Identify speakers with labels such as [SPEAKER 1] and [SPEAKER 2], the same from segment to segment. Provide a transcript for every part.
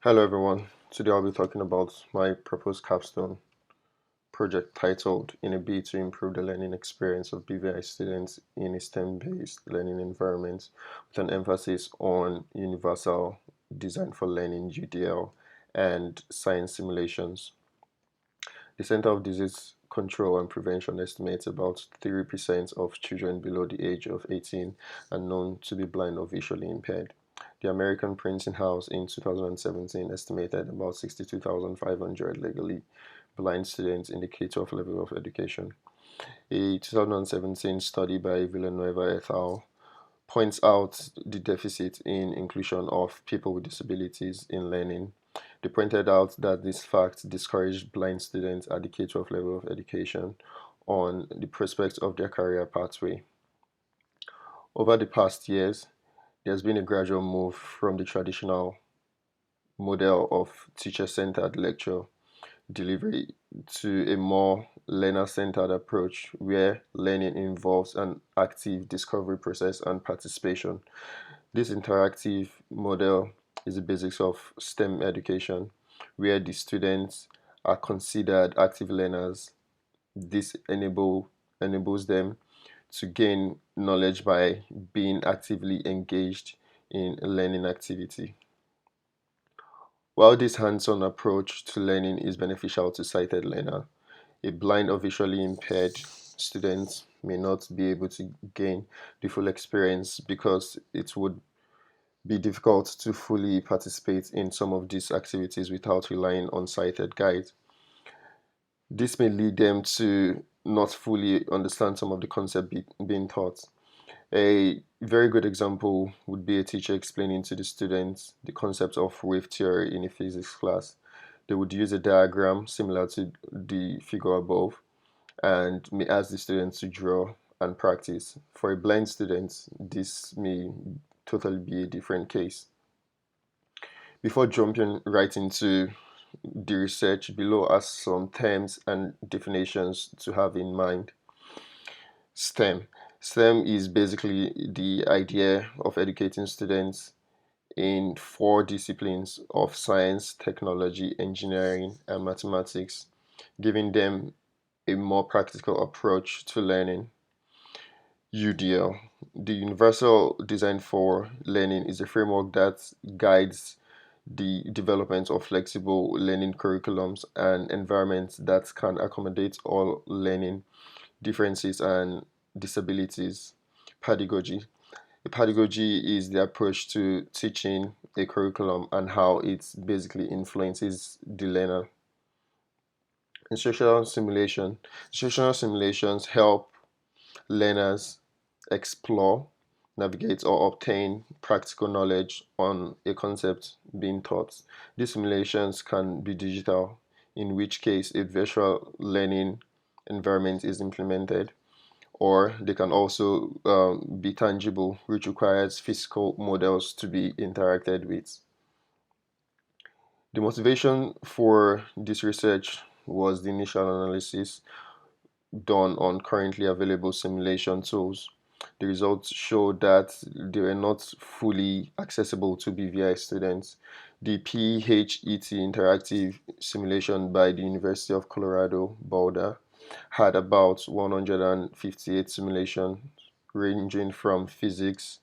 [SPEAKER 1] Hello everyone. Today I'll be talking about my proposed capstone project titled "In a Bid to Improve the Learning Experience of BVI Students in a STEM-Based Learning Environment," with an emphasis on Universal Design for Learning (UDL) and Science Simulations. The Center of Disease Control and Prevention estimates about 3% of children below the age of 18 are known to be blind or visually impaired. The American Printing House in 2017 estimated about 62,500 legally blind students in the K-12 level of education. A 2017 study by Villanueva et al. Points out the deficit in inclusion of people with disabilities in learning. They pointed out that this fact discouraged blind students at the K-12 level of education on the prospects of their career pathway. Over the past years, there's been a gradual move from the traditional model of teacher-centered lecture delivery to a more learner-centered approach where learning involves an active discovery process and participation. This interactive model is the basics of STEM education, where the students are considered active learners. This enables them to gain knowledge by being actively engaged in a learning activity. While this hands-on approach to learning is beneficial to sighted learner, a blind or visually impaired student may not be able to gain the full experience because it would be difficult to fully participate in some of these activities without relying on sighted guides. This may lead them to not fully understand some of the concept being taught. A very good example would be a teacher explaining to the students the concept of wave theory in a physics class. They would use a diagram similar to the figure above and may ask the students to draw and practice. For a blind student, this may totally be a different case. Before jumping right into the research, below are some terms and definitions to have in mind. STEM. STEM is basically the idea of educating students in four disciplines of science, technology, engineering, and mathematics, giving them a more practical approach to learning. UDL. The Universal Design for Learning is a framework that guides the development of flexible learning curriculums and environments that can accommodate all learning differences and disabilities. Pedagogy. Pedagogy is the approach to teaching a curriculum and how it basically influences the learner. Instructional simulation. Instructional simulations help learners explore, navigate, or obtain practical knowledge on a concept being taught. These simulations can be digital, in which case a virtual learning environment is implemented, or they can also be tangible, which requires physical models to be interacted with. The motivation for this research was the initial analysis done on currently available simulation tools. The results showed that they were not fully accessible to BVI students. The PHET interactive simulation by the University of Colorado Boulder had about 158 simulations ranging from physics,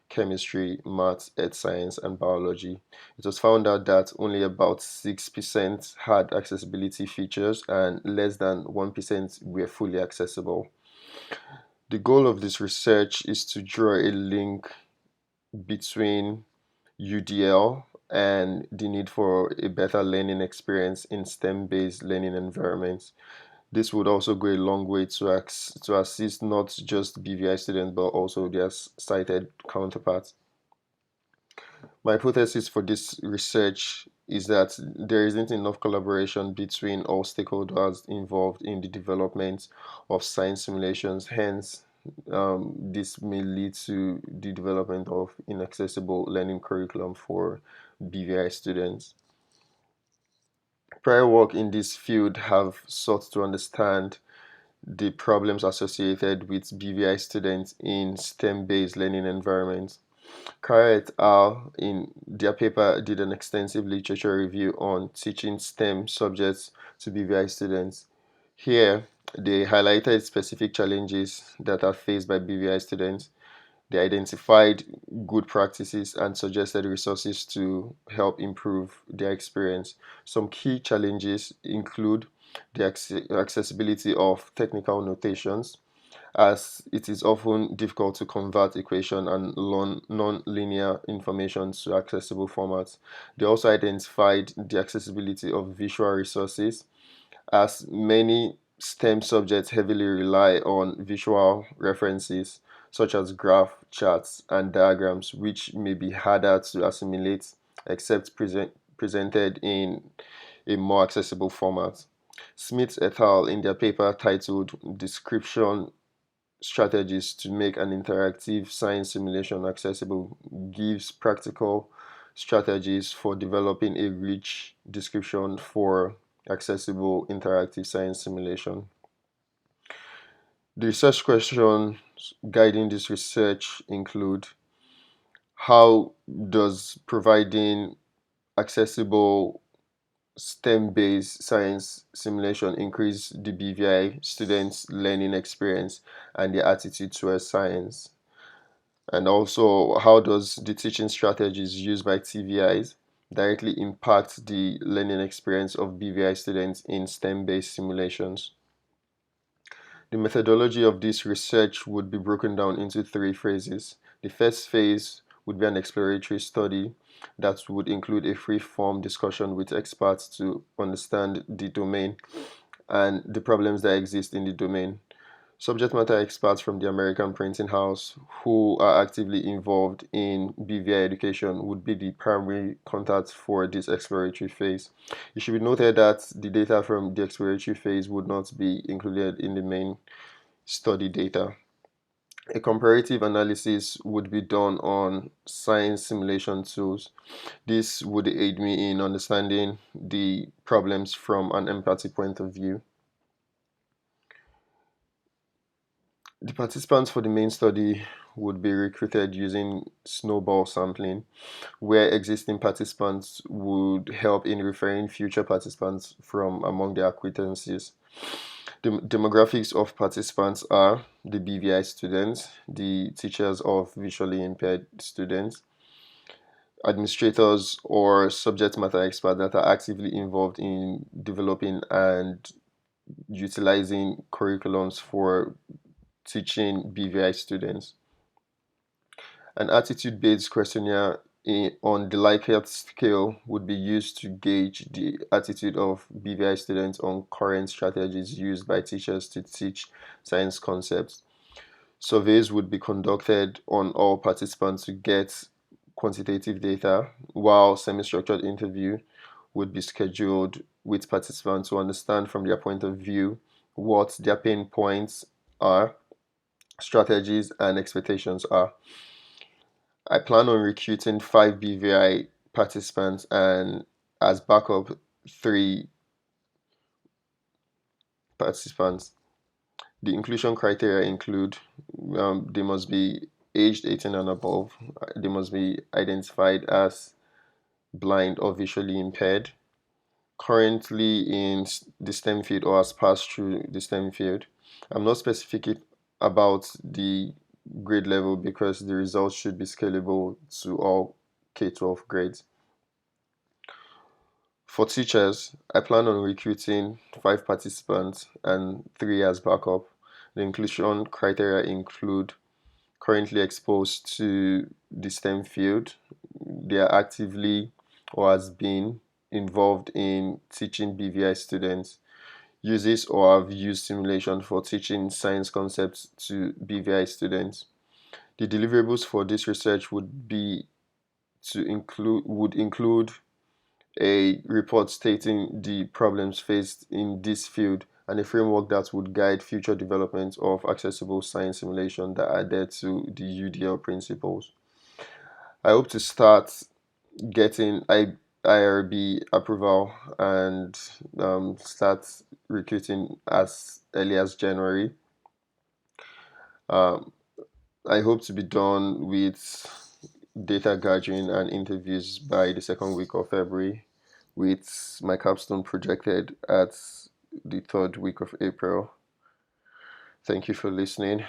[SPEAKER 1] chemistry, maths, earth science, and biology. It was found out that only about 6% had accessibility features and less than 1% were fully accessible. The goal of this research is to draw a link between UDL and the need for a better learning experience in STEM-based learning environments. This would also go a long way to assist not just BVI students but also their sighted counterparts. My hypothesis for this research is that there isn't enough collaboration between all stakeholders involved in the development of science simulations. Hence, this may lead to the development of inaccessible learning curriculum for BVI students. Prior work in this field have sought to understand the problems associated with BVI students in STEM-based learning environments. Carr et al. In their paper did an extensive literature review on teaching STEM subjects to BVI students. Here, they highlighted specific challenges that are faced by BVI students. They identified good practices and suggested resources to help improve their experience. Some key challenges include the accessibility of technical notations, as it is often difficult to convert equation and non-linear information to accessible formats. They also identified the accessibility of visual resources, as many STEM subjects heavily rely on visual references such as graph, charts, and diagrams, which may be harder to assimilate except presented in a more accessible format. Smith et al. In their paper titled Description Strategies to Make an Interactive Science Simulation Accessible gives practical strategies for developing a rich description for accessible interactive science simulation. The research questions guiding this research include: how does providing accessible STEM-based science simulation increase the BVI students' learning experience and their attitude towards science? And also, how does the teaching strategies used by TVIs directly impact the learning experience of BVI students in STEM-based simulations? The methodology of this research would be broken down into three phases. The first phase would be an exploratory study that would include a free-form discussion with experts to understand the domain and the problems that exist in the domain. Subject matter experts from the American Printing House who are actively involved in BVI education would be the primary contact for this exploratory phase. It should be noted that the data from the exploratory phase would not be included in the main study data. A comparative analysis would be done on science simulation tools. This would aid me in understanding the problems from an empathy point of view. The participants for the main study would be recruited using snowball sampling, where existing participants would help in referring future participants from among their acquaintances. The demographics of participants are the BVI students, the teachers of visually impaired students, administrators or subject matter experts that are actively involved in developing and utilizing curriculums for teaching BVI students. An attitude-based questionnaire on the Likert scale would be used to gauge the attitude of BVI students on current strategies used by teachers to teach science concepts. Surveys would be conducted on all participants to get quantitative data, while semi-structured interview would be scheduled with participants to understand from their point of view what their pain points are, strategies, and expectations are. I plan on recruiting 5 BVI participants and as backup 3 participants. The inclusion criteria include they must be aged 18 and above, they must be identified as blind or visually impaired, currently in the STEM field or has passed through the STEM field. I'm not specific about the grade level because the results should be scalable to all K-12 grades. For teachers, I plan on recruiting 5 participants and 3 as backup. The inclusion criteria include currently exposed to the STEM field, they are actively or has been involved in teaching BVI students, uses or have used simulation for teaching science concepts to BVI students. The deliverables for this research would include a report stating the problems faced in this field and a framework that would guide future development of accessible science simulation that adhere to the UDL principles. I hope to start getting IRB approval and start recruiting as early as January. Um, I hope to be done with data gathering and interviews by the second week of February, with my capstone projected at the third week of April. Thank you for listening.